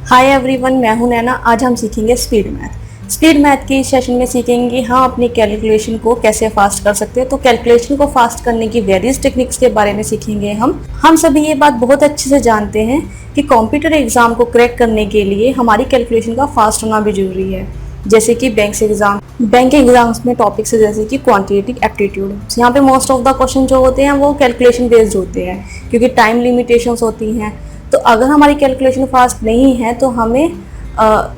Hi everyone, मैं हूं नैना। आज हम सीखेंगे स्पीड मैथ। स्पीड मैथ के इस सेशन में सीखेंगे हम अपनी कैलकुलेशन को कैसे फास्ट कर सकते हैं। तो कैलकुलेशन को फास्ट करने की वेरियस टेक्निक्स के बारे में सीखेंगे हम सभी ये बात बहुत अच्छे से जानते हैं कि कंप्यूटर एग्जाम को क्रैक करने के लिए हमारी कैलकुलेशन का फास्ट होना भी जरूरी है। जैसे कि बैंक एग्जाम्स में टॉपिक्स है जैसे कि क्वांटिटेटिव एप्टीट्यूड। यहाँ पे मोस्ट ऑफ द क्वेश्चन जो होते हैं वो कैलकुलेशन बेस्ड होते हैं क्योंकि टाइम लिमिटेशंस होती हैं। तो अगर हमारी कैलकुलेशन फास्ट नहीं है तो हमें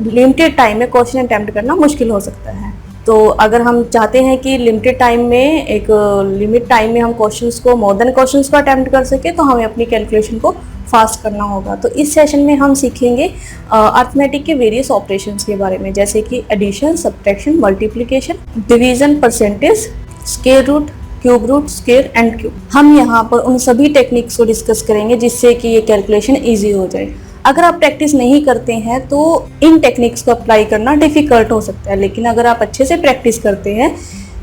लिमिटेड टाइम में क्वेश्चन अटेम्प्ट करना मुश्किल हो सकता है। तो अगर हम चाहते हैं कि लिमिटेड टाइम में लिमिट टाइम में हम क्वेश्चंस को मोर देन क्वेश्चंस को अटेम्प्ट कर सके तो हमें अपनी कैलकुलेशन को फास्ट करना होगा। तो इस सेशन में हम सीखेंगे अर्थमेटिक के वेरियस ऑपरेशंस के बारे में, जैसे कि addition, subtraction, multiplication, division, percentage, square root, cube root, square and cube. हम यहाँ पर उन सभी टेक्निक्स को डिस्कस करेंगे जिससे कि ये कैलकुलेशन इजी हो जाए। अगर आप प्रैक्टिस नहीं करते हैं तो इन टेक्निक्स को अप्लाई करना डिफिकल्ट हो सकता है, लेकिन अगर आप अच्छे से प्रैक्टिस करते हैं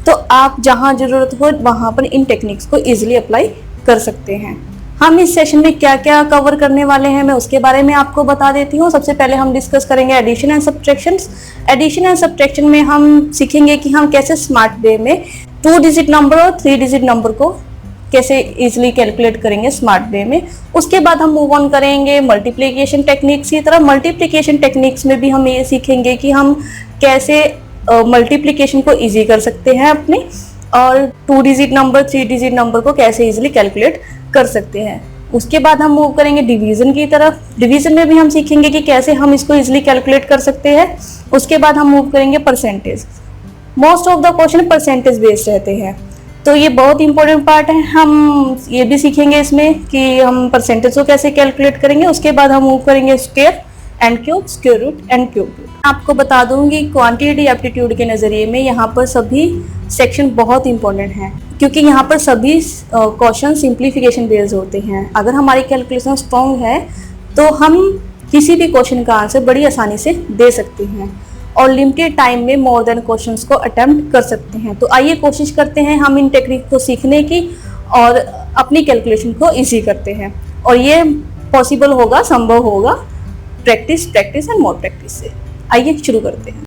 तो आप जहाँ ज़रूरत हो वहाँ पर इन टेक्निक्स को ईजिली अप्लाई कर सकते हैं। हम इस सेशन में क्या क्या कवर करने वाले हैं मैं उसके बारे में आपको बता देती हूँ। सबसे पहले हम डिस्कस करेंगे addition and subtraction. Addition and subtraction में हम सीखेंगे कि हम कैसे स्मार्ट वे में 2 डिजिट नंबर और 3 डिजिट नंबर को कैसे इजीली कैलकुलेट करेंगे स्मार्ट वे में। उसके बाद हम मूव ऑन करेंगे मल्टीप्लिकेशन टेक्निक्स की तरफ। मल्टीप्लिकेशन टेक्निक्स में भी हम ये सीखेंगे कि हम कैसे मल्टीप्लिकेशन को इजी कर सकते हैं अपने, और 2 डिजिट नंबर 3 डिजिट नंबर को कैसे इजीली कैलकुलेट कर सकते हैं। उसके बाद हम मूव करेंगे डिवीजन की तरफ। डिवीजन में भी हम सीखेंगे कि कैसे हम इसको इजीली कैलकुलेट कर सकते हैं। उसके बाद हम मूव करेंगे percentage. Most of the question percentage based रहते हैं, तो ये बहुत इंपॉर्टेंट पार्ट है। हम ये भी सीखेंगे इसमें कि हम परसेंटेज को कैसे कैलकुलेट करेंगे। उसके बाद हम मूव करेंगे square and cube, square root and cube root. आपको बता दूंगी क्वांटिटेटिव एप्टीट्यूड के नज़रिए में यहाँ पर सभी सेक्शन बहुत इंपॉर्टेंट हैं क्योंकि यहाँ पर सभी क्वेश्चन सिंप्लीफिकेशन बेस्ड होते हैं। अगर हमारी कैलकुलेशन स्ट्रॉन्ग है तो हम किसी भी क्वेश्चन का आंसर बड़ी आसानी से दे सकते हैं और लिमिटेड टाइम में मोर देन क्वेश्चंस को अटेम्प्ट कर सकते हैं। तो आइए कोशिश करते हैं हम इन टेक्निक को सीखने की और अपनी कैलकुलेशन को इजी करते हैं, और ये पॉसिबल होगा, संभव होगा प्रैक्टिस एंड मोर प्रैक्टिस से। आइए शुरू करते हैं।